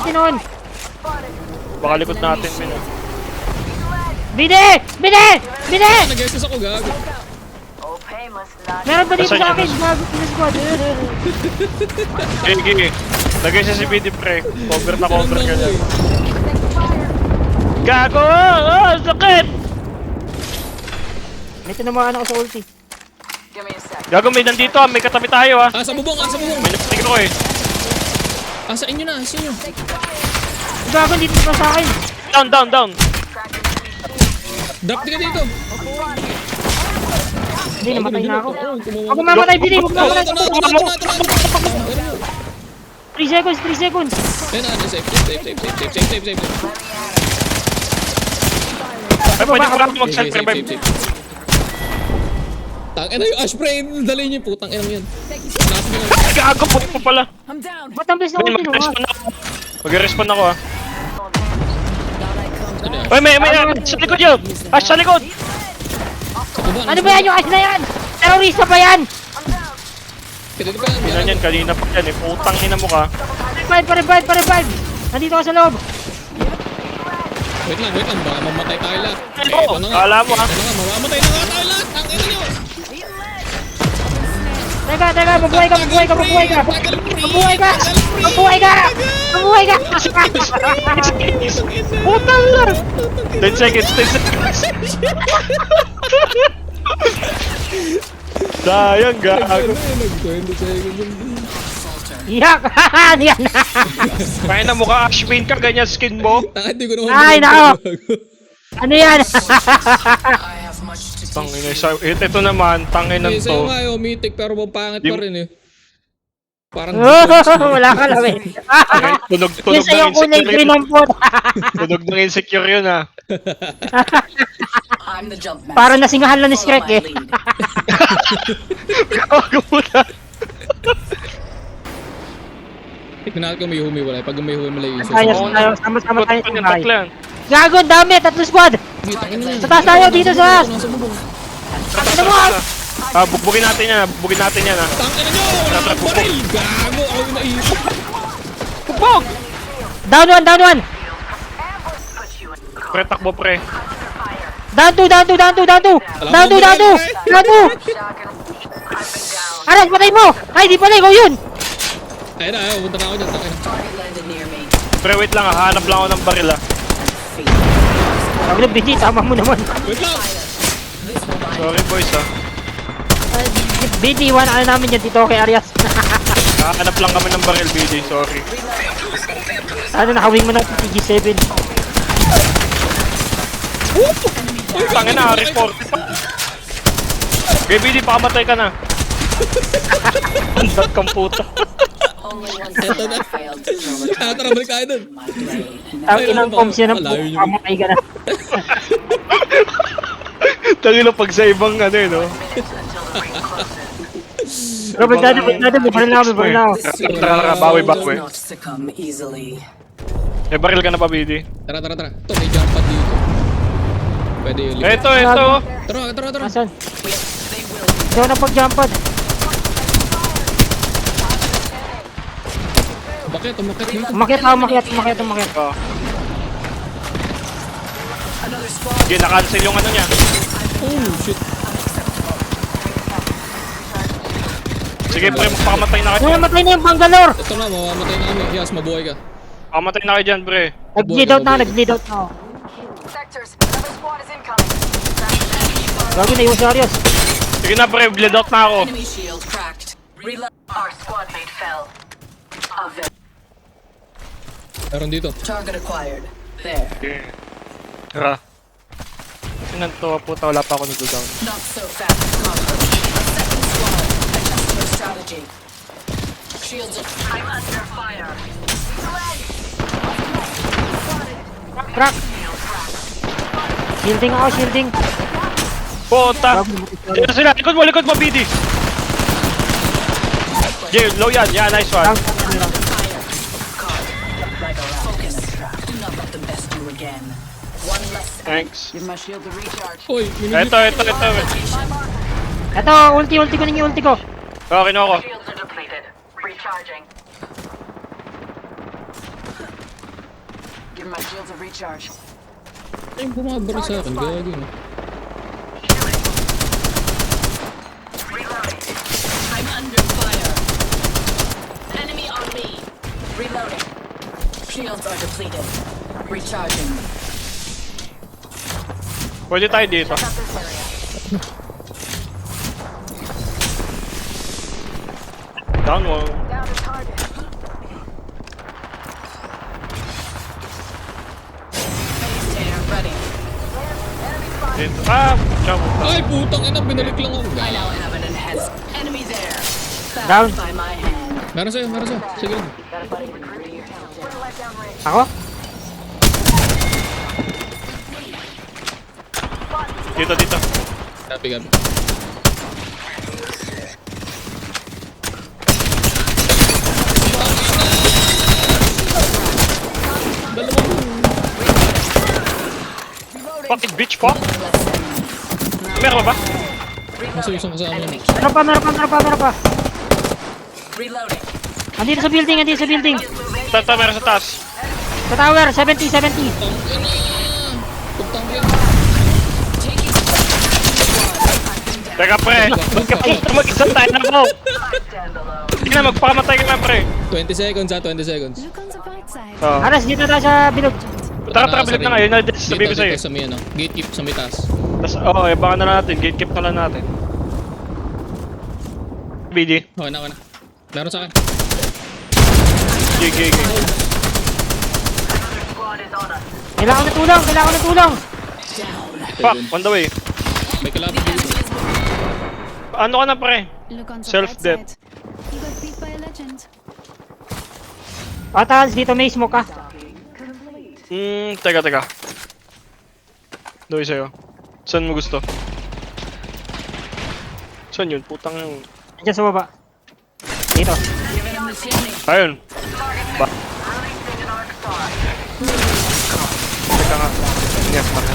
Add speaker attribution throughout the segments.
Speaker 1: ulti noon.
Speaker 2: Baka likod natin, min.
Speaker 1: Bide! Bide! Bide!
Speaker 3: Nag-SS ako, gago.
Speaker 1: Meron pa dito
Speaker 2: Nasaan
Speaker 1: sa
Speaker 2: yun?
Speaker 1: akin. Gago sa squad.
Speaker 2: Gigi. Lagay siya si BD pre. Cover na cover ka dyan. Gago! Oh, sakit!
Speaker 1: May tinamaan ako sa ulti.
Speaker 2: Gago, may nandito ah. May katabi tayo ah.
Speaker 3: Sa bubong, sa bubong.
Speaker 2: May napitig ako eh.
Speaker 3: Sa inyo na, sa inyo.
Speaker 1: Gago, dito pa sa akin.
Speaker 2: Down.
Speaker 3: Drop din ka dito.
Speaker 1: Hindi, namatay na ako.
Speaker 3: Kumawa.
Speaker 1: Ako mamatay, Bide. Huwag
Speaker 3: Ah,
Speaker 1: mamatay.
Speaker 3: ito na.
Speaker 1: 3 seconds, 3 seconds.
Speaker 3: Ayun na, safe.
Speaker 2: Ay, pwede ko lang mag-self-revive.
Speaker 3: Tangina yung ash spray, dali niyo putang ina mo yan.
Speaker 2: Ay, gago, puti mo pala.
Speaker 1: Ba't ang bilis na ulti no?
Speaker 2: Mag-respawn ako. Mag-respawn ako ah. Ay, may sa likod yun! Ash, sa likod!
Speaker 1: Ano ba yan yung ice na yan? Terorista pa yan!
Speaker 2: Ina niyan, kanina pa yan eh. Putang ina mo ka.
Speaker 1: Pa-revive! Nandito ka sa loob!
Speaker 3: Wait lang, baka mamatay tayo lahat.
Speaker 2: Oo, kala mo ha.
Speaker 3: Mamamatay na nga tayo lahat, ang ina nyo!
Speaker 1: Teka, mabuhay ka!
Speaker 2: Putang na! 10 seconds. Sayang, gago.
Speaker 1: Yak! Yan!
Speaker 2: Kaya na mukha Ash Bane ka, ganyan skin mo.
Speaker 3: Hindi ko naman.
Speaker 1: Ay, nako! Ano yan?
Speaker 2: Tangina, ito naman, tanginan
Speaker 3: Sa'yo
Speaker 2: to.
Speaker 3: nga yung mythic pero pangit pa rin eh. Parang
Speaker 1: Wala ka lang eh.
Speaker 2: Tunog
Speaker 1: Yung sa'yo
Speaker 2: ng
Speaker 1: kulay
Speaker 2: insecure
Speaker 1: green
Speaker 2: yun.
Speaker 1: ang pot.
Speaker 2: Tunog ng insecure yun ah.
Speaker 1: Parang nasingahan lang ni Skrek eh.
Speaker 2: Gago mo na.
Speaker 3: Tignan natin kung may humiwalay. Pag may humiwalay isa.
Speaker 1: Ayos tayo, sama-sama tayo sa bahay.
Speaker 2: Tatlo yan.
Speaker 1: Gago, dami! 3 squad! Sa taas tayo, dito sa taas! Ano mo?
Speaker 2: Ah, bugbugin natin yan ah.
Speaker 3: Tangin na nyo! Wala kang baril! Gago! Ako yung naisip.
Speaker 2: Bugbog!
Speaker 1: Down 1!
Speaker 2: Pre, takbo pre.
Speaker 1: Down 2! Aras, patay mo! Ay, di pala, ikaw yun!
Speaker 3: Ayun na, punta na ako dyan. Tangin na.
Speaker 2: Pre, wait lang ah. Hanap lang ako ng baril ah.
Speaker 1: Sabi na, BG, tama mo naman.
Speaker 3: Wait lang!
Speaker 2: Sorry boys ah.
Speaker 1: BG, iwan ano namin yan dito kay Arias.
Speaker 2: Hanap lang kami ng baril, BJ. Sorry.
Speaker 1: Ano, nakawing mo na PG-7.
Speaker 2: Tangin na, report. Okay, BJ, pakamatay ka na. Andat kang puta.
Speaker 3: Eto na. Tara, balik tayo dun.
Speaker 1: Ang inang comms yun ang
Speaker 3: Malayo yun.
Speaker 1: pamatay ka na.
Speaker 2: Tangin na pag sa ibang ano eh, no?
Speaker 1: Pero bagdado, may baril na ako.
Speaker 2: Tara, bawi. May baril ka na pa, BJ.
Speaker 3: Tara. Ito, may jump pad dito. Pwede yun.
Speaker 2: Ito.
Speaker 3: Tara.
Speaker 1: Asan? Hindi ako napag-jump pad.
Speaker 3: Bakit? Umakit dito.
Speaker 1: Umakyat.
Speaker 2: Oh. Sige, na-cancel yung ano niya.
Speaker 3: Oh, shit.
Speaker 2: Sige, pre, pakamatay na kayo.
Speaker 1: Ay, namatay na yung Bangalore!
Speaker 3: Ito na, mamamatay na kami. Yes, mabuhay ka.
Speaker 2: Pakamatay na kayo dyan, pre.
Speaker 1: Nag-bleed out na ako. Gago na yung Arias.
Speaker 2: Sige na, pre, bleed out na ako.
Speaker 4: Enemy shield cracked. Reload. Our squad mate fell.
Speaker 3: Meron dito.
Speaker 4: Target acquired. There.
Speaker 2: Sige. Tara. Sinanto, puta, wala pa ako nag-down.
Speaker 4: Not so fast, Conqueror. A second squad. Adjusting our strategy. Shields up. I'm under fire.
Speaker 1: Crack! Shielding ako, shielding.
Speaker 2: Puta! Sila, likod mo, BD! Jay, low yan, nice one.
Speaker 4: Focus. Do not let them best you again. One less.
Speaker 2: Thanks.
Speaker 4: Give my shield a recharge.
Speaker 3: Uy,
Speaker 2: Ito.
Speaker 1: Ito, ulti ko na yung ulti ko.
Speaker 2: Okay na ako.
Speaker 4: Shields are depleted. Recharging. Give my shields a recharge.
Speaker 3: Ay, bumabara sa akin. Gago no.
Speaker 4: I'm under fire. Enemy on me. Reloading. Shields are depleted. Recharging.
Speaker 2: Pwede tayo dito. Down mo.
Speaker 4: Phase tear ready.
Speaker 2: Dito. Ah! Ciao.
Speaker 3: Ay, putang ina. Binalik lang ako.
Speaker 4: I now have an enhanced enemy there.
Speaker 1: Down.
Speaker 4: Found by my hand.
Speaker 3: Meron sa'yo, meron sa'yo. Sige lang.
Speaker 1: Ako?
Speaker 2: Dito, dito.
Speaker 3: Gabi, gabi.
Speaker 2: Fucking bitch po. Meron ba?
Speaker 3: Kasi isang kasama
Speaker 4: Enemy.
Speaker 3: naman.
Speaker 1: Meron pa.
Speaker 4: Reloading.
Speaker 1: Andito sa building.
Speaker 2: Tata, meron sa taas.
Speaker 1: Sa tower, 70.
Speaker 3: Putang ina. Putang ina.
Speaker 2: Teka pre, ba't ka gusto mag-isang tayo na mo? Hindi na, magpakamatay ka na pre.
Speaker 3: 20 seconds ha, 20 seconds.
Speaker 5: Look on the bright side.
Speaker 2: Oh.
Speaker 1: Aras, dito tayo sa bilog.
Speaker 2: Tara, bilog na nga, yun na sabi ko sa'yo.
Speaker 3: Dito sa may ano, gatekeep sa may taas.
Speaker 2: Tas, baka na natin, gatekeep na lang natin. BD,
Speaker 3: Okay na. Meron sa akin.
Speaker 2: GG.
Speaker 1: Kailangan ng tulong.
Speaker 2: Fuck, on the way.
Speaker 3: May kalapit dito.
Speaker 2: Ano ka na pre?
Speaker 5: Look on the
Speaker 2: Self-death.
Speaker 5: bright side. You got beat by a legend.
Speaker 1: Patals, dito may smoke ka.
Speaker 2: Teka. Doy sa'yo. Saan mo gusto? Saan yun? Putang yung...
Speaker 1: Diyan sa baba. Dito.
Speaker 2: Ayun. Teka nga. Yes, baka.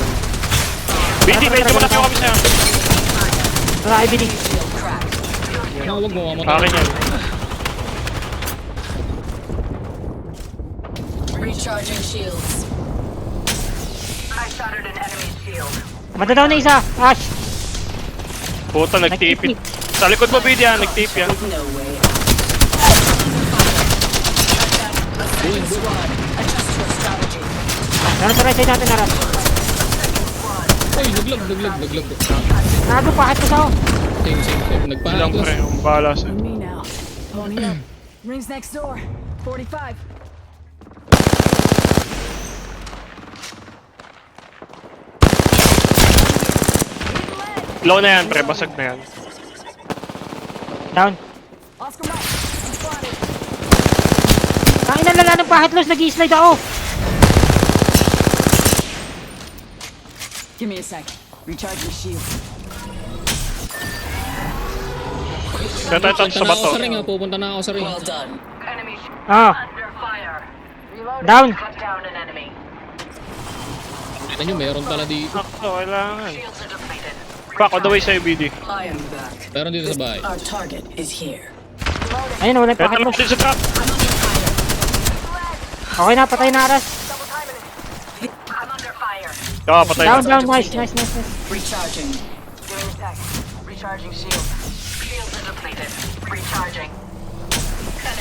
Speaker 2: BD, muna tayo kami sa'yo.
Speaker 1: Tara, IBD.
Speaker 3: Huwag mo mamatay.
Speaker 2: Akin yan.
Speaker 4: Recharging shields.
Speaker 1: Matadaw na isa. Ash.
Speaker 2: Puta, nag-TP. Sa likod mo, BD yan. Nag-TP yan.
Speaker 4: No way. Squad. Adjust your strategy.
Speaker 1: Meron sa right side natin, Aras.
Speaker 3: Uy, naglag.
Speaker 1: Nago, pahat ko sa'yo.
Speaker 3: Same.
Speaker 2: Lang
Speaker 3: Nagpahat
Speaker 2: pre,
Speaker 3: lang.
Speaker 2: ang bahala sa'yo.
Speaker 6: Me now. Pony up. Rings next door. 45.
Speaker 2: Low na yan pre, basag na yan.
Speaker 1: Down.
Speaker 6: Oscar Mike. I'm spotted.
Speaker 1: Ang inalala ng pahit loss, nag-i-slide ako.
Speaker 6: Give me a sec. Recharge your shield.
Speaker 2: Kaya tayo sa bato.
Speaker 3: Pupunta na ako sa ring.
Speaker 4: Well done.
Speaker 1: Ah. Down.
Speaker 3: Tignan nyo, meron pala di.
Speaker 2: Ako, kailangan. Fuck, on the way sa'yo, BD.
Speaker 4: I am back.
Speaker 3: Meron dito sa bahay.
Speaker 4: Our target is here.
Speaker 1: Ayun, wala yung
Speaker 2: Kaya
Speaker 1: pahit
Speaker 2: naman
Speaker 1: loss.
Speaker 2: din sa trap.
Speaker 1: Okay na, patay na, Aras.
Speaker 2: Patay
Speaker 1: Down.
Speaker 2: na.
Speaker 1: Nice.
Speaker 4: Recharging.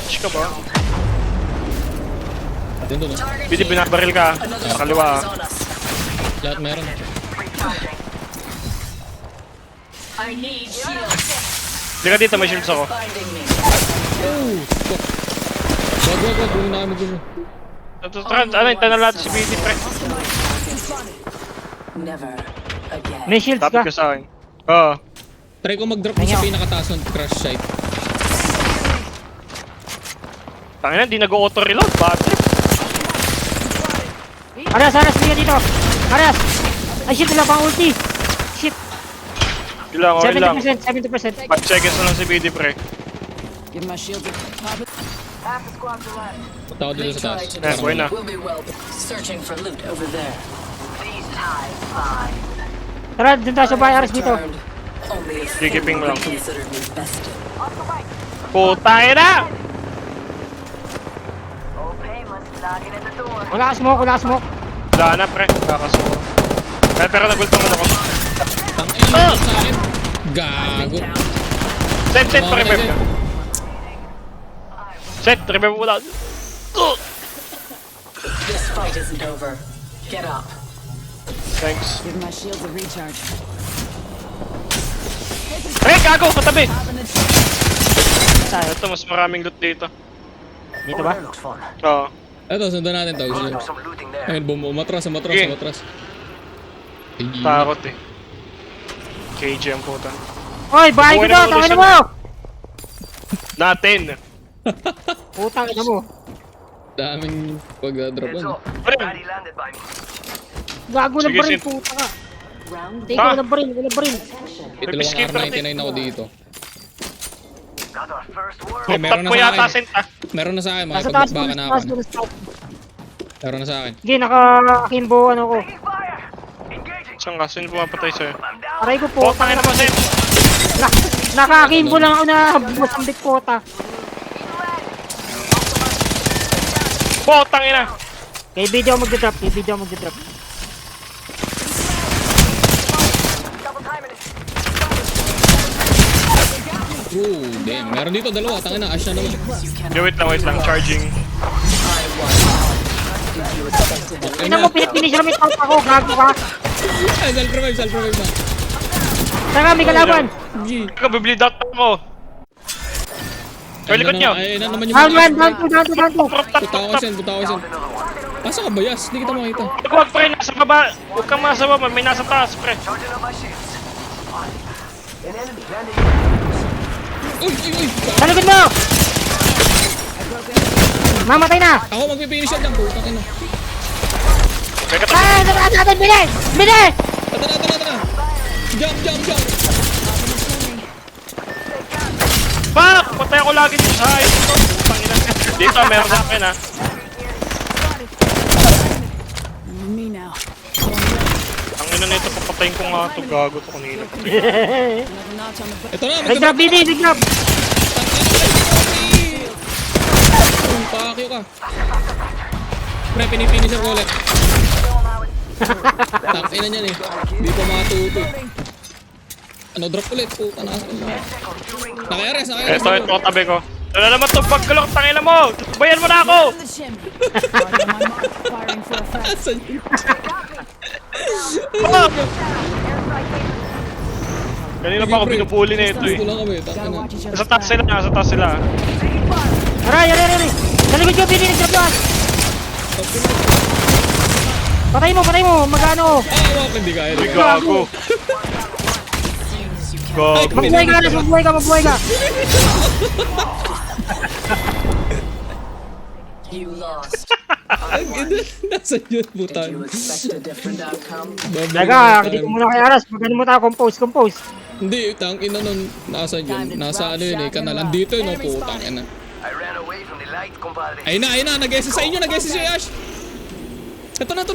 Speaker 2: Shh ka ba?
Speaker 3: Dito na.
Speaker 2: BD, binabaril ka.
Speaker 4: Another
Speaker 2: Sa kaliwa.
Speaker 4: squad is on us.
Speaker 3: Lahat meron.
Speaker 4: I need shields.
Speaker 2: Hindi ka dito, may shields ako.
Speaker 4: Finding me.
Speaker 3: Wag. Huwag na kami gulo.
Speaker 2: Ano, hintayin na natin si BD, pre.
Speaker 4: Never again.
Speaker 1: May shields
Speaker 2: Tapos
Speaker 1: ka.
Speaker 2: ka sa akin. Oo.
Speaker 3: Try ko mag-drop mo sa pinakataas ng crash site.
Speaker 2: Tangina, hindi nag-auto reload. Bad trip.
Speaker 1: Aras, bigyan dito. Aras. Ay, shit, wala pang ulti. Shit.
Speaker 2: Okay lang.
Speaker 1: 70%.
Speaker 2: 5 seconds na lang si BD, pre.
Speaker 6: Give my shield a pop it.
Speaker 3: Punta ako dito sa taas.
Speaker 2: Buhay na.
Speaker 4: We'll be well. Searching for loot over there.
Speaker 1: Tara, dun tayo sa bahay, Aras dito.
Speaker 4: Only a
Speaker 2: Gigiping mo lang.
Speaker 4: consider me bested.
Speaker 2: Putay na!
Speaker 1: Wala ka smoke, wala ka smoke.
Speaker 2: Wala na, pre. Kakasuko. Pero nagultang mo na ako.
Speaker 3: Tangina mo sa akin. Gago.
Speaker 2: Set, pa-revive ka. Set, revive mo lang.
Speaker 4: This fight isn't over. Get up.
Speaker 2: Thanks.
Speaker 6: Give my shields a recharge.
Speaker 2: Pre, gago! Katabi!
Speaker 1: Tayo.
Speaker 2: Ito, mas maraming loot dito.
Speaker 1: Dito ba?
Speaker 2: Oo.
Speaker 3: Eto, sundan natin to. Ayun, umatras.
Speaker 2: Sige.
Speaker 3: Ay,
Speaker 2: Takot eh. KJ ang puta.
Speaker 1: Oy, bahay ko
Speaker 2: Buhay
Speaker 1: to!
Speaker 2: na
Speaker 1: Tangin
Speaker 2: ulit
Speaker 1: mo!
Speaker 2: Natin!
Speaker 1: Putang ina mo.
Speaker 3: daming pagdadrop ano.
Speaker 2: Pre,
Speaker 1: Gago na
Speaker 2: Sige,
Speaker 1: pa rin,
Speaker 2: Sid.
Speaker 1: puta ka.
Speaker 4: Round
Speaker 1: Take ko na pa rin, wala pa rin.
Speaker 3: May dalawang
Speaker 2: biscuit pa
Speaker 3: R99 ako dito.
Speaker 2: top
Speaker 3: meron na
Speaker 2: ko
Speaker 3: sa
Speaker 2: yata,
Speaker 3: akin.
Speaker 2: Sent ah.
Speaker 3: Meron na sa akin,
Speaker 1: Nasa taas mo,
Speaker 3: makipag-baka
Speaker 1: nasa
Speaker 3: na
Speaker 1: taas
Speaker 3: ako.
Speaker 1: mo, nasa taas.
Speaker 3: Meron na sa akin.
Speaker 1: Sige, naka-akimbo ano ko.
Speaker 2: Saan ka? Sino pumapatay sa'yo?
Speaker 1: Aray ko po.
Speaker 2: Putang ina mo, Sent!
Speaker 1: Naka-akimbo lang ako na masambit pota.
Speaker 2: Putang ina!
Speaker 1: Kay video ako magdadrop,
Speaker 3: Ooh, damn. Meron dito dalawa. Tangin na, Ash na naman.
Speaker 2: Wait lang. Charging.
Speaker 3: Okay
Speaker 1: Ina mo, pinipinish namin tawag ako, gago ka.
Speaker 3: Ay, self-revive na.
Speaker 1: Tara, may kalaban.
Speaker 3: G.
Speaker 2: Ikaw, bibleed out ako. Ay, likod nyo!
Speaker 3: Ay, na naman yung
Speaker 1: Down one, down two.
Speaker 3: Punta ako sen. Asa ka ba, Yas? Hindi kita makita.
Speaker 2: Huwag pre, nasa baba! Huwag kang nasa baba, may nasa taas pre.
Speaker 3: Uy!
Speaker 1: Sa likod mo! Mamatay na!
Speaker 3: Ako magpipinish shot lang. Putang ina.
Speaker 2: May katabi.
Speaker 1: Ah! Natin! Bili! Bili!
Speaker 3: Tara. Jump.
Speaker 2: Fuck! Patay ako lagi dito sa ayos ito. Putang ina. Dito, meron sa akin ah.
Speaker 6: Me now.
Speaker 2: Ang ina nito, papatayin ko nga ito. Gago ito kanina.
Speaker 6: Another notch on the
Speaker 3: Ito na,
Speaker 1: Big drop, Bili! Big drop!
Speaker 3: Pakyo ka. Pre, pinifinisher ko ulit. Takina niyan eh. Hindi pa matuto. Ano, drop ulit. Puta na. Naka-RS.
Speaker 2: Ito, tabi ko. Wala naman itong pagkalok, tangina mo! Bayan mo na ako!
Speaker 6: the chimney. Target on my mark. Firing for effect.
Speaker 3: Asan yun?
Speaker 2: Kanina pa ako pinupuli na ito
Speaker 3: Dito
Speaker 2: eh.
Speaker 3: lang kami.
Speaker 6: Gotta
Speaker 3: Takina.
Speaker 6: watch each other's
Speaker 2: Sa taas sila.
Speaker 1: Aray! Sa likod ko, Bili! Nag-drop yan! Patay mo! Magano?
Speaker 3: Ah, hindi kaya.
Speaker 2: Uy, gago. Gago.
Speaker 1: Magbuhay ka! Magbuhay ka!
Speaker 4: You lost.
Speaker 3: Nasaan yun, putan?
Speaker 4: You expect a different outcome?
Speaker 1: Teka, dito muna kay Aras. Magano mo tayo, compose.
Speaker 3: Hindi, tangina nun. Nasaan yun? Nasa ano yun eh, kanal. Andito yun, putang ina. Ayun na, nag-SS sa inyo, si Ash. Ito na.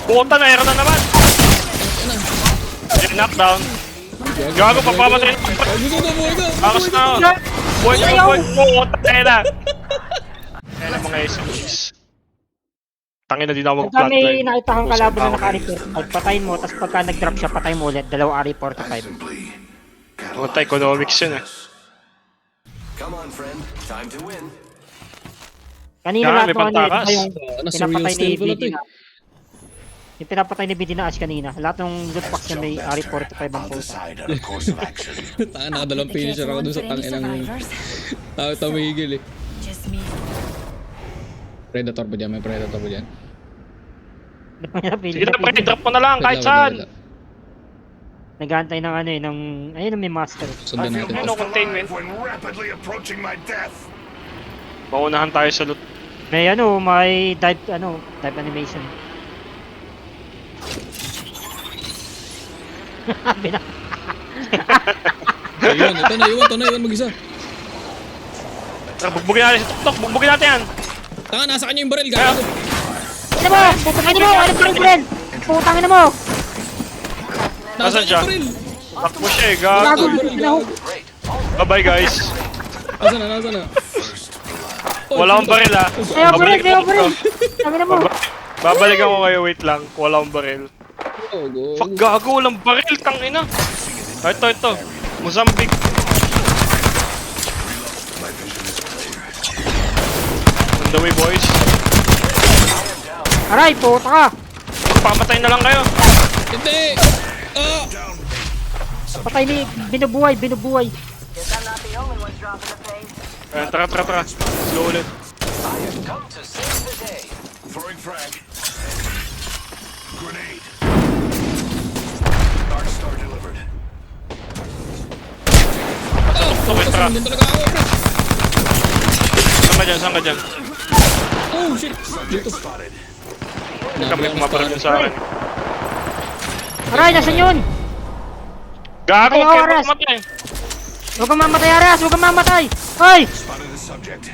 Speaker 2: Puta na, na naman. Knockdown. Gago, papamatay na.
Speaker 3: Gusto ko, buhay ka.
Speaker 2: Akas na ako. Buhay ko. Puta na. Kaya mga SMGs. Tangin na din ako
Speaker 1: Pagka may
Speaker 2: mag-flatline.
Speaker 1: nakita kang kalaban na naka-report, pagpatayin mo, tapos pagka nag-drop siya, patayin mo ulit. 2 RE45.
Speaker 2: Puta, economics yun eh.
Speaker 7: Come on, friend. Time to win.
Speaker 1: Kanina
Speaker 2: Yan,
Speaker 1: lahat
Speaker 2: may
Speaker 1: ng ano,
Speaker 2: pantakas.
Speaker 1: yung
Speaker 3: Nasa
Speaker 1: pinapatay
Speaker 3: real
Speaker 1: ni
Speaker 3: style pala to
Speaker 1: BD
Speaker 3: eh.
Speaker 1: na. Yung pinapatay ni BD na Ash kanina. Lahat ng loot box niya may RE45 ang
Speaker 7: I'll
Speaker 1: puta.
Speaker 7: decide on a course of action.
Speaker 3: Tanga, nakadalawang finisher ako dun sa tanginang tumigil eh.
Speaker 5: Just me.
Speaker 3: Predator ba dyan? May predator ba dyan?
Speaker 2: Sige na, pre, drop mo na lang kahit saan.
Speaker 1: Nag-aantay ng ano eh, ng... Ayun, may master.
Speaker 3: Sundan natin.
Speaker 2: Ano, containment?
Speaker 7: when rapidly approaching my death.
Speaker 2: Maunahan tayo sa loot.
Speaker 1: May ano, may dive animation.
Speaker 3: Ayun, ito na iwan mag-isa.
Speaker 2: Tara, bugbugin natin si Tok-Tok, bugbugin natin yan.
Speaker 3: Tanga, nasa kanya yung baril, gago.
Speaker 1: Ano mo? Putangin mo! Ano pa rin? Putangin mo!
Speaker 2: Nasaan siya?
Speaker 3: yung baril.
Speaker 2: Takbo siya eh,
Speaker 1: Gago!
Speaker 2: gago.
Speaker 1: Pinahook!
Speaker 2: Bye-bye guys.
Speaker 3: Nasaan na?
Speaker 2: Wala akong baril ah.
Speaker 1: Ayaw pa rin, ayaw pa rin.
Speaker 2: Babalik-
Speaker 1: Sabi na mo.
Speaker 2: Babalikan ko kayo, wait lang. Wala akong baril.
Speaker 3: Go, go.
Speaker 2: Fuck, gago, walang baril, tangina. Ito. Mozambique. On the way, boys.
Speaker 1: Aray, puta ka.
Speaker 2: Pamatay na lang kayo.
Speaker 3: Hindi! Ah!
Speaker 1: Patay ni, binubuhay.
Speaker 2: Ayan, tara. Slow ulit.
Speaker 7: Throwing frag. Grenade. Dark Star delivered.
Speaker 2: Okay, tara.
Speaker 3: Doon talaga ako, pre.
Speaker 2: Saan ka dyan?
Speaker 3: Oh, shit. Dito.
Speaker 2: Hindi kami kumaparap dyan sa akin.
Speaker 1: Aray, nasan yun?
Speaker 2: Gago,
Speaker 1: Ayaw,
Speaker 2: kaya
Speaker 1: Aras.
Speaker 2: pumatay.
Speaker 1: Huwag kang mamatay, Aras. Huwag kang mamatay. Hoy!
Speaker 7: Spotted the subject.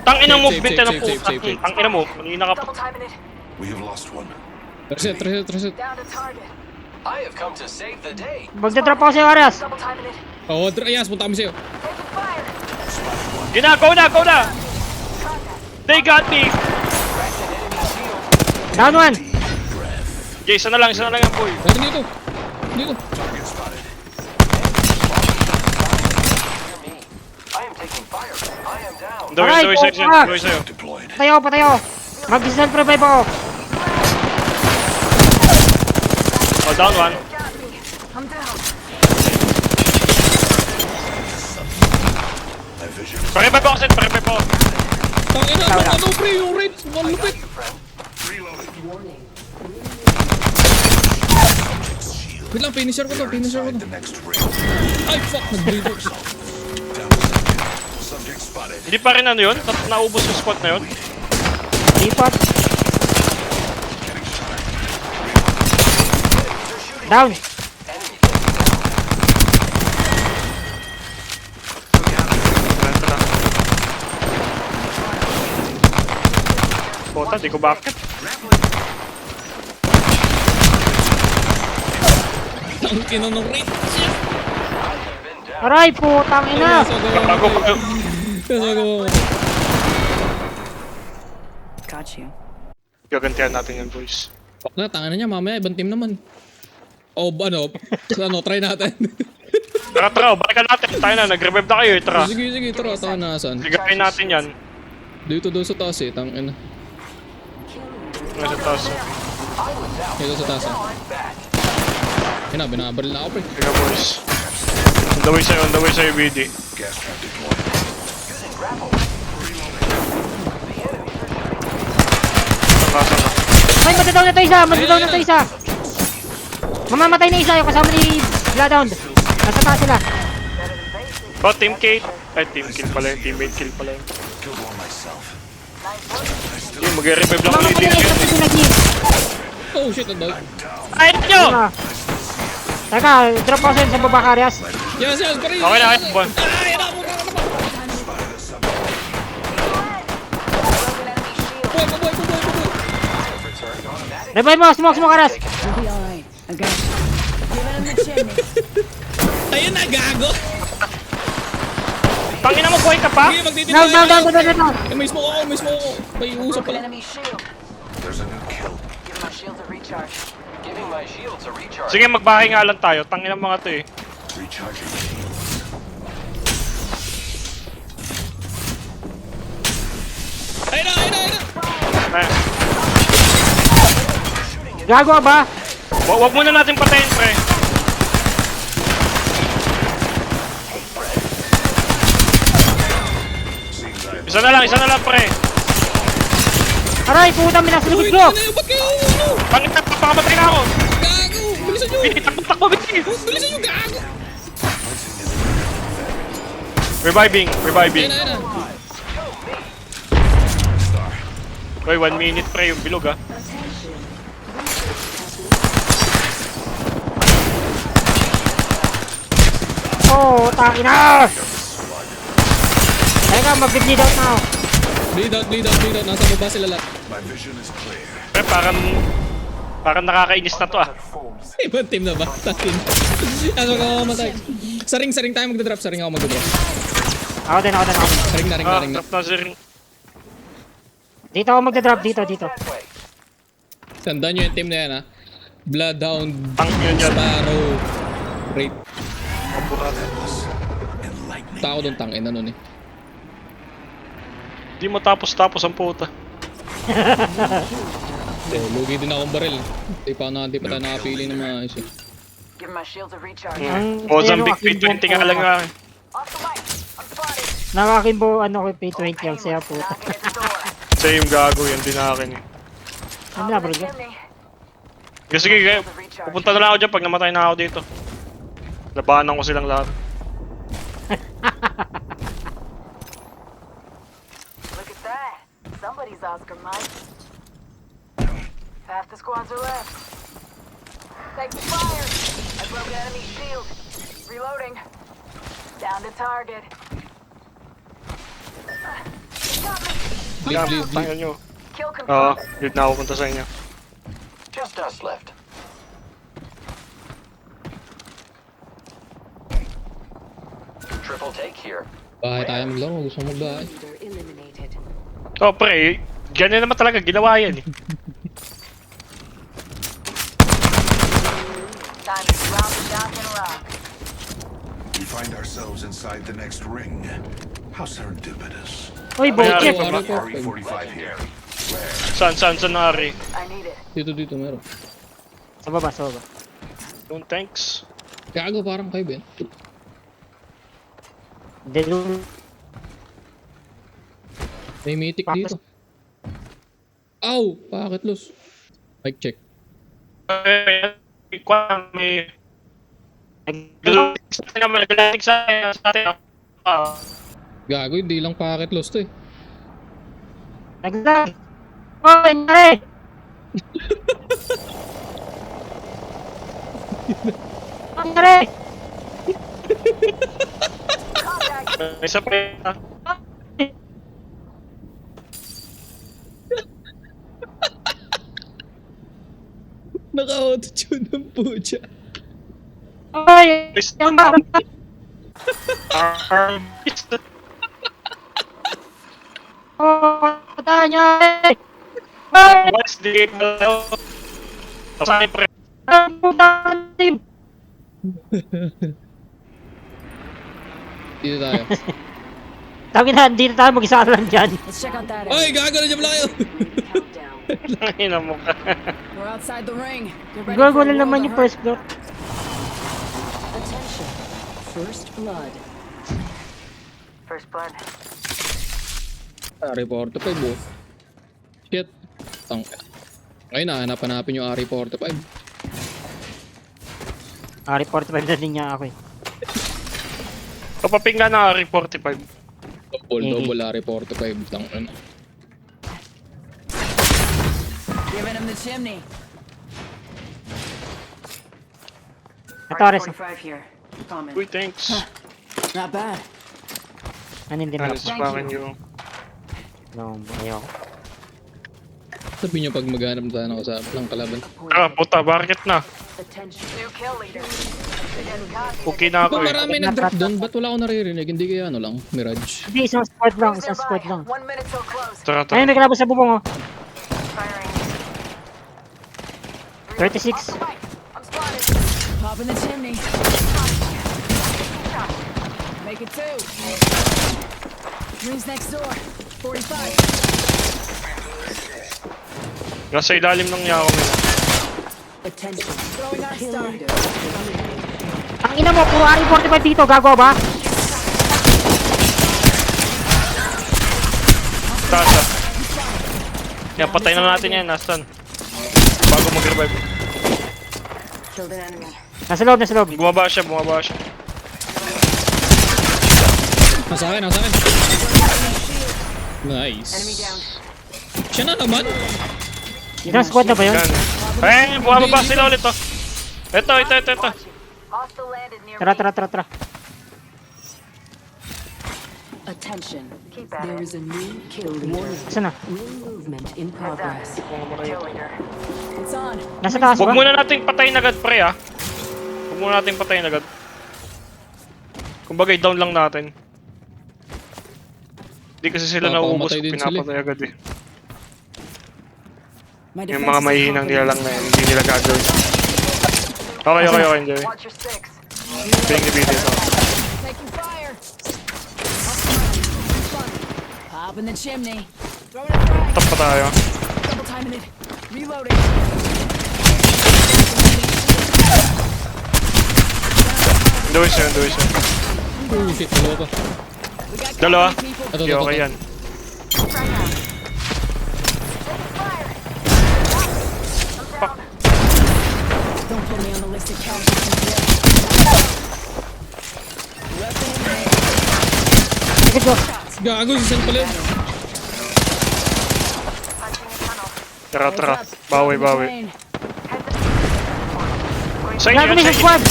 Speaker 2: Tangina mo,
Speaker 3: Safe,
Speaker 2: binte ng
Speaker 3: safe,
Speaker 2: puta.
Speaker 3: safe.
Speaker 2: Tangina mo, kanina ka pa.
Speaker 4: Double timing it.
Speaker 7: We have lost one.
Speaker 3: Reset.
Speaker 4: Down to target.
Speaker 7: I have come to save the day.
Speaker 1: Magdadrop ako sa'yo, Aras.
Speaker 4: Double timing it.
Speaker 3: Oh, Ayas, punta kami sa'yo.
Speaker 4: Taking fire.
Speaker 2: Go na! They got me!
Speaker 1: Down one.
Speaker 2: Okay, isa na lang yan, boy.
Speaker 3: Dito. Dito.
Speaker 7: Target spotted. I am taking fire. I am down.
Speaker 2: Dawin sa'yo,
Speaker 1: puta.
Speaker 2: dawin sa'yo.
Speaker 7: Deployed.
Speaker 1: Patayo. Mag-self-revive ako.
Speaker 2: Oh, down one.
Speaker 4: I'm down.
Speaker 7: My vision is
Speaker 2: Pare-revive ako, Seth, pare-revive ako.
Speaker 3: Tangina, ano, pre, yung rate. Malupit.
Speaker 7: reloading.
Speaker 3: Wait lang, finisher ko to.
Speaker 7: Inside the next ring.
Speaker 3: Ay, fuck, nag-bleeder.
Speaker 7: Down to subject spotted.
Speaker 2: Hindi pa rin ano yun? Naubos yung spot na yun?
Speaker 1: Lipat. Down.
Speaker 2: Bota, di ko bakit.
Speaker 3: Tangina ng rate.
Speaker 1: Aray, putang ina.
Speaker 2: Gago pa yun.
Speaker 3: Kasago.
Speaker 4: Got you.
Speaker 2: Gagantihan natin yan, boys.
Speaker 3: Fuck na, tanga na niya, mamaya, ibang team naman. O, try natin.
Speaker 2: Tara, balikan natin. Tayo na, nag-revive na kayo, tara.
Speaker 3: Sige, tara, tanga na, saan?
Speaker 2: Ligayin natin yan.
Speaker 3: Dito daw sa taas eh, tangina.
Speaker 2: Nasa taas.
Speaker 3: Dito sa taas ah. Yun na, binabaril na ako pre.
Speaker 2: Sige, boys. On the way sa'yo, BD.
Speaker 7: Gas trap deployed.
Speaker 2: Saan ka?
Speaker 1: Ay, matadown na to isa. Mamamatay na isa yung kasama ni Bloodhound. Nasa taas sila.
Speaker 2: Oh, team kill. Ay, team kill pala yun. Teammate kill pala yun.
Speaker 7: Killed one myself.
Speaker 2: Yung mag-revive lang ulit
Speaker 1: Mamamatay
Speaker 2: din
Speaker 1: na isa
Speaker 2: yun.
Speaker 1: sa pinag-hit.
Speaker 3: Oh shit, ang dog.
Speaker 2: Ay, nyo!
Speaker 1: Teka, drop ako sa baba, Karias.
Speaker 3: Yes, pare.
Speaker 2: Okay na, bon.
Speaker 3: Ay, na mo. Boy.
Speaker 1: Revive mo, smoke mo, Karias.
Speaker 6: You'll be alright. I got you. Give him the chimney.
Speaker 3: Ayun na, gago.
Speaker 2: Tangina mo, buhay ka pa?
Speaker 3: Sige, magtitipay.
Speaker 1: Down.
Speaker 3: May smoke ako. May usap
Speaker 4: Broken
Speaker 3: pala.
Speaker 4: enemy shield.
Speaker 7: There's a new kill.
Speaker 4: Give my shield a recharge.
Speaker 7: Giving my shields a recharge.
Speaker 2: Sige, magbahay nga lang tayo. Tangina mga to eh.
Speaker 7: Recharging shields.
Speaker 3: Ayun na.
Speaker 2: Ay,
Speaker 1: Gago ka ba?
Speaker 2: wag muna natin patayin, pre. Isa na lang, pre.
Speaker 1: Aray, puta, minasulugod ko.
Speaker 3: Ano yun? Ba't kayo? Ano?
Speaker 2: Pangit, pakamatay na ako.
Speaker 3: Gago. Bilisan nyo.
Speaker 2: BD, takbo, BD.
Speaker 3: Bilisan nyo, gago.
Speaker 2: Reviving.
Speaker 3: Ayun na.
Speaker 2: Wait, 1 minute, pre, yung bilog ah.
Speaker 1: Oh, tangina. Teka, mag-bleed out na ako.
Speaker 3: Bleed out. Nasa baba sila lahat.
Speaker 7: My vision is clear.
Speaker 2: Pre, parang nakakainis na to ah.
Speaker 3: Ibang team na ba? Takin. Ano ka mamatay? Saring tayo magdadrop. Saring ako magdadrop.
Speaker 1: Ako din.
Speaker 3: Saring na.
Speaker 2: Trap na sir.
Speaker 1: Dito ako magdadrop, dito.
Speaker 7: That way.
Speaker 3: Tandaan nyo yung team na yan ha. Bloodhound,
Speaker 2: Tang yun yan.
Speaker 3: Sparrow, Rape.
Speaker 2: Kapurat.
Speaker 3: Tao doon tangin na nun eh.
Speaker 2: Di mo tapos ang puta.
Speaker 3: Lugi din akong baril. Di pa tayo nakapili ng mga isa.
Speaker 4: Give my shields a recharge.
Speaker 2: Mozambique P20 nga lang nga.
Speaker 4: Off the mic. I'm spotted.
Speaker 1: Nakakin po, ano ko, P20 ang saya po.
Speaker 4: Knocking at the door.
Speaker 2: Same gago yun din akin eh.
Speaker 1: Ano na, bro?
Speaker 4: Chimney.
Speaker 2: Sige, pupunta na lang ako dyan pag namatay na ako dito. Labanan ko silang lahat.
Speaker 4: Look at that. Somebody's Oscar Mike. Half the squads are left. Take the fire. I broke an enemy shield. Reloading. Down to target. Got me.
Speaker 3: Bleed.
Speaker 2: Tayo nyo.
Speaker 4: Kill
Speaker 2: Oo,
Speaker 4: confirmed.
Speaker 2: dito na ako punta sa inyo.
Speaker 7: Just us left. Triple take here.
Speaker 3: Bahay tayo maglaro. Gusto mo magbahay.
Speaker 2: Oh, pre, ganyan naman talaga ginawa yan eh.
Speaker 4: Time to drop the shot and rock.
Speaker 8: We find ourselves inside the next ring. How serendipitous.
Speaker 1: Uy, bullshit!
Speaker 8: RE45 here.
Speaker 2: Saan nari?
Speaker 4: I need it.
Speaker 3: Dito meron.
Speaker 1: Sa baba.
Speaker 2: Don't thanks.
Speaker 3: Gago parang kayo Ben.
Speaker 1: Delul.
Speaker 3: May mythic dito. Ow! Bakit los? Mic check.
Speaker 2: May... Naglatik sa atin.
Speaker 3: Gago, hindi lang packet loss to eh.
Speaker 1: Naglag! Oh, nangyari! Nangyari!
Speaker 2: Isa pa yun.
Speaker 3: Naka-auto-tune ng pucha.
Speaker 1: Ay! Yung ba? Oh, patahan niya eh! Ay!
Speaker 2: What's the game? Saan pre?
Speaker 1: Ang puta ng team!
Speaker 3: Dito tayo.
Speaker 1: Tawagin na, hindi na tayo mag-isa lang dyan.
Speaker 6: Let's check out that
Speaker 3: Ay,
Speaker 6: area.
Speaker 3: gago na dyan pala kayo.
Speaker 2: Tangina mo ka.
Speaker 6: We're outside the ring. Get ready
Speaker 1: Gago
Speaker 6: for a
Speaker 1: na
Speaker 6: world
Speaker 1: naman
Speaker 6: of
Speaker 1: yung
Speaker 6: hurt.
Speaker 1: first floor.
Speaker 4: Attention. First blood. First blood.
Speaker 3: RE45 oh. Shit. Ngayon hanapin yung RE45.
Speaker 1: Report 5 na din niya ako eh.
Speaker 2: Kapaping ka na RE45.
Speaker 3: Double RE45. Tangin.
Speaker 6: Giving him the chimney.
Speaker 1: Natores.
Speaker 4: 45 here. Comment.
Speaker 2: Uy, thanks.
Speaker 6: Not bad.
Speaker 1: Ano hindi na
Speaker 2: Alas pa akin yung...
Speaker 1: No, ayoko.
Speaker 3: Sabi nyo pag maghanap tayo ng kalaban.
Speaker 2: Ah, puta, bakit na?
Speaker 4: New kill leader. Again, copy.
Speaker 2: Okay na ako
Speaker 3: Kung
Speaker 2: eh.
Speaker 3: marami nag-drop doon, ba't wala ako naririnig? Hindi kaya ano lang, Mirage.
Speaker 1: Hindi, isang squad lang,
Speaker 4: Rings
Speaker 1: isang squad
Speaker 4: nearby.
Speaker 1: lang.
Speaker 4: 1 minute till close.
Speaker 2: Tara,
Speaker 1: Ayun,
Speaker 2: tara.
Speaker 1: may kalaban sa bubong oh.
Speaker 4: Firing.
Speaker 1: 36.
Speaker 4: I'm spotted.
Speaker 6: Pop in the chimney. Make it 2. Rings next door. 45.
Speaker 2: Nasa ilalim ng yako nila.
Speaker 6: Throwing out star.
Speaker 1: Ang ina mo, puro RE45 dito, gago ba?
Speaker 2: Tasa. Yan, patay na natin yan. Nasaan? Bago mag-revive.
Speaker 1: Nasa loob.
Speaker 2: Bumaba siya.
Speaker 3: Nasa akin. Nice. Siya na naman.
Speaker 1: Isang squad na ba yun?
Speaker 2: Yan. Eh, bumaba sila ulit oh. Ito.
Speaker 4: Hostile landed near
Speaker 1: Tara.
Speaker 9: Attention.
Speaker 4: Keep at
Speaker 9: There
Speaker 4: it.
Speaker 9: is a new kill leader.
Speaker 1: Saan na?
Speaker 9: Ring movement in progress.
Speaker 4: Kill leader.
Speaker 6: It's on.
Speaker 1: Nasa taas
Speaker 2: Huwag
Speaker 1: ba?
Speaker 2: muna nating patayin agad pre ah. Huwag muna nating patayin agad. Kumbaga down lang natin. Hindi kasi sila
Speaker 3: Papamatay
Speaker 2: nauubos
Speaker 3: din
Speaker 2: kung
Speaker 3: sila eh.
Speaker 2: pinapatay agad eh.
Speaker 6: My
Speaker 2: Yung
Speaker 6: defense
Speaker 2: mga
Speaker 6: is
Speaker 2: mahihinang nila lang
Speaker 6: confident.
Speaker 2: na hindi nila gagawin. Okay, enjoy.
Speaker 4: Watch your six.
Speaker 2: Ping ni BD to.
Speaker 6: Taking fire. Pop in the chimney. Throwing a frag.
Speaker 2: Top pa tayo.
Speaker 6: Double timing it. Reloading.
Speaker 2: Dois yun.
Speaker 3: Oh shit, dalawa pa.
Speaker 6: We got
Speaker 2: Dalawa.
Speaker 6: company, people.
Speaker 3: Ito,
Speaker 2: Hindi,
Speaker 3: ito,
Speaker 2: okay
Speaker 3: ito.
Speaker 2: yan.
Speaker 6: Don't put me on the list of casualties.
Speaker 1: Sige ko.
Speaker 3: Gago, si Sen pala yun.
Speaker 2: Tara. Bawi. Sa inyo
Speaker 1: Gago,
Speaker 2: yan,
Speaker 1: may
Speaker 2: sa
Speaker 1: isang
Speaker 2: inyo.
Speaker 1: squad.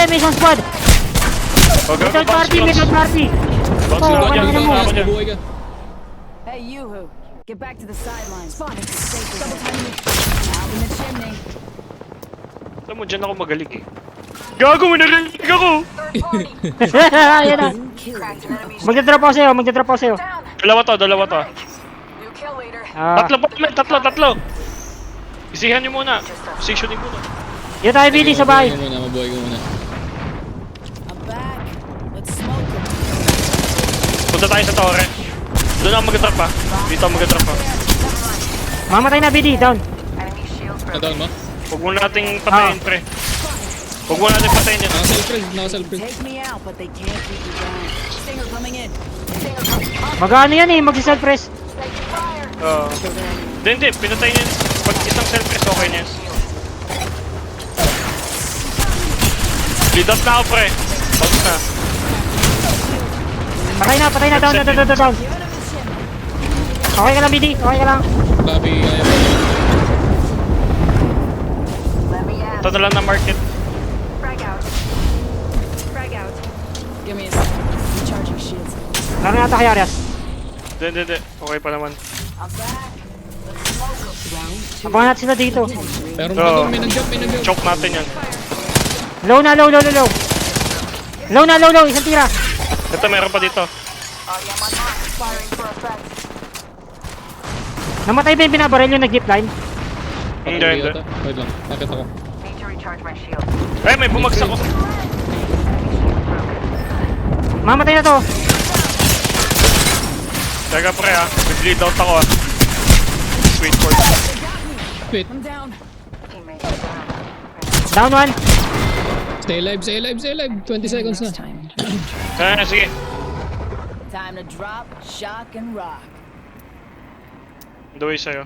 Speaker 1: May isang squad.
Speaker 2: Okay,
Speaker 1: May third party.
Speaker 2: bounce
Speaker 1: Oo,
Speaker 2: load yan.
Speaker 1: ano mo?
Speaker 2: Ako dyan.
Speaker 3: Buhay ka.
Speaker 6: Hey, you who? Get back to the sidelines. Spawning. Double timing it. Out in the chimney.
Speaker 2: Alam mo, dyan ako magaling eh. Gago, narinig ako!
Speaker 1: Ayan na. Magdadrop ako sa'yo.
Speaker 2: Dalawa to.
Speaker 4: New kill leader.
Speaker 2: Tatlo. Isihan nyo muna. Positioning muna.
Speaker 1: Dito tayo, Billy, sa bahay.
Speaker 3: Mabuhay ka muna.
Speaker 6: I'm back. Let's smoke 'em.
Speaker 2: Punta tayo sa torre. Doon ako mag-drop pa. Dito ako mag-drop pa.
Speaker 1: Mamatay na, Billy. Down.
Speaker 3: Nataon mo?
Speaker 2: Huwag mo nating patayin, pre. Huwag mo nating patayin yan.
Speaker 3: Naka-self-res.
Speaker 6: Take me out, but they can't keep me down. Stinger coming in.
Speaker 1: Mag-ano yan eh, mag-self-press.
Speaker 2: Hindi. Pinatay niya. Pag isang self-press, okay na yan. Lead up na ako, pre. Bounce na.
Speaker 1: Patay na, down. Okay ka lang, Billy. Okay ka lang.
Speaker 3: Grabe, kaya pa.
Speaker 2: Ito na lang na market.
Speaker 6: Give me a sec. Recharging shields.
Speaker 1: Laro na ata kay Arias.
Speaker 2: Hindi. Okay pa naman.
Speaker 6: I'm back. Let's smoke 'em.
Speaker 1: Abangan natin sila dito.
Speaker 3: Meron pa doon, may nag-jump.
Speaker 2: Choke natin yan.
Speaker 1: Low na. Low. Isang tira.
Speaker 2: Ito, meron pa dito.
Speaker 1: Namatay ba yung binabaril yung nag-zipline?
Speaker 2: Hindi.
Speaker 3: Wait lang, nakita ko.
Speaker 2: Ay, may bumagsak ako.
Speaker 1: Mamatay na to.
Speaker 2: Teka, pre ha. Nag-bleed out ako ha. Sweet for
Speaker 3: Wait,
Speaker 6: I'm down.
Speaker 1: Down one.
Speaker 3: stay alive. 20 seconds na.
Speaker 2: Sige.
Speaker 6: Time to drop, shock, and rock.
Speaker 2: Doy sa'yo.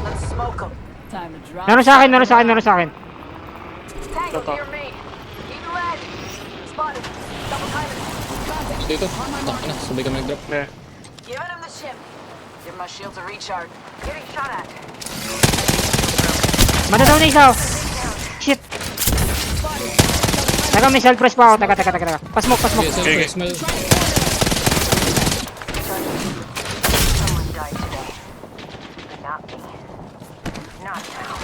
Speaker 4: Let's smoke 'em.
Speaker 6: Time to drop.
Speaker 1: Meron sa akin.
Speaker 4: Tango near me. Keep red. Spotted. Double timing.
Speaker 3: Dito. Tak na, sabay kami nag-drop.
Speaker 2: Yeah.
Speaker 4: Giving him the ship. Give my shields a recharge. Getting shot at.
Speaker 1: Madadaw na isa. Shit. Teka, may self-press pa ako. Teka. Pasmoke.
Speaker 3: Okay, self-press. Smell.
Speaker 4: Someone died today. But not me. Not now.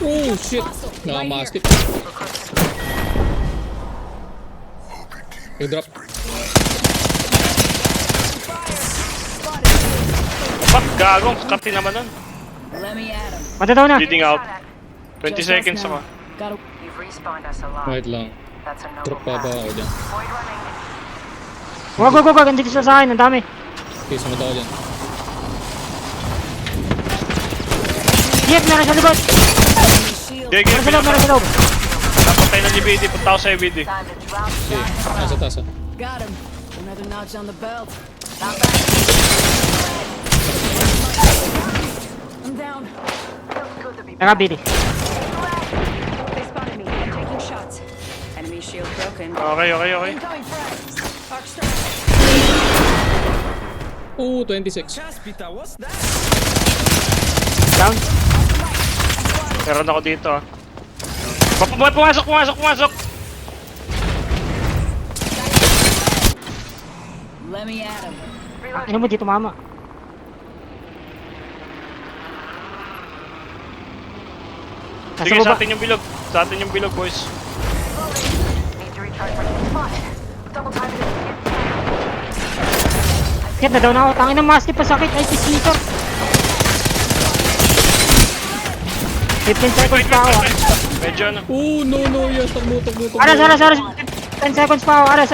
Speaker 3: Oh, shit. Naka-mask it. Nag-drop.
Speaker 2: Fuck, gagong. Kati naman nun.
Speaker 6: Let me at 'em.
Speaker 1: Madadaw na.
Speaker 2: Bleeding out.
Speaker 4: Shot at.
Speaker 2: 20
Speaker 6: Just
Speaker 2: seconds
Speaker 6: us now.
Speaker 2: ako.
Speaker 6: Gotta.
Speaker 4: You've respawned us a lot.
Speaker 3: Wait lang.
Speaker 4: That's a noble
Speaker 3: Drop pa
Speaker 4: path.
Speaker 3: ako dyan.
Speaker 4: Avoid running.
Speaker 1: Wag. Andito sila sa akin. Ang dami.
Speaker 3: Okay, sumunod ako dyan.
Speaker 1: Shit, meron sa likod.
Speaker 2: Gege,
Speaker 1: Meron sa loob.
Speaker 2: napatay na ni BD. Punta ako sa'yo, BD.
Speaker 4: Time to drop,
Speaker 3: Okay,
Speaker 4: shock, and
Speaker 3: nasa taas ah.
Speaker 6: Got him. Another notch on the belt. I'm down.
Speaker 4: feels good to be
Speaker 1: Teka, Billy.
Speaker 5: They spotted me. I'm taking shots.
Speaker 4: enemy shield broken.
Speaker 2: Okay.
Speaker 6: Incoming frag. Arc strike.
Speaker 3: Oh, 26.
Speaker 1: Down.
Speaker 2: Meron ako dito ah. Pumasok!
Speaker 6: Let me at him.
Speaker 1: Ano mo dito, mama? Nasa
Speaker 2: Sige, sa
Speaker 1: baba.
Speaker 2: atin yung bilog. Boys.
Speaker 1: Shit, na down ako. Tangin ng mastiff pa sakit. Ay, peacemaker. 15 seconds pa ako.
Speaker 2: Medyo ano.
Speaker 3: No, yes, takbo.
Speaker 1: Aras. 10 seconds pa ako. Aras.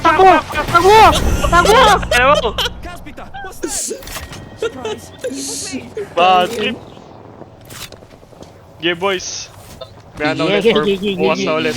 Speaker 1: Takbo!
Speaker 2: Ano mo? Bad trip. Yeah, boys. May ano ulit for bukas na ulit.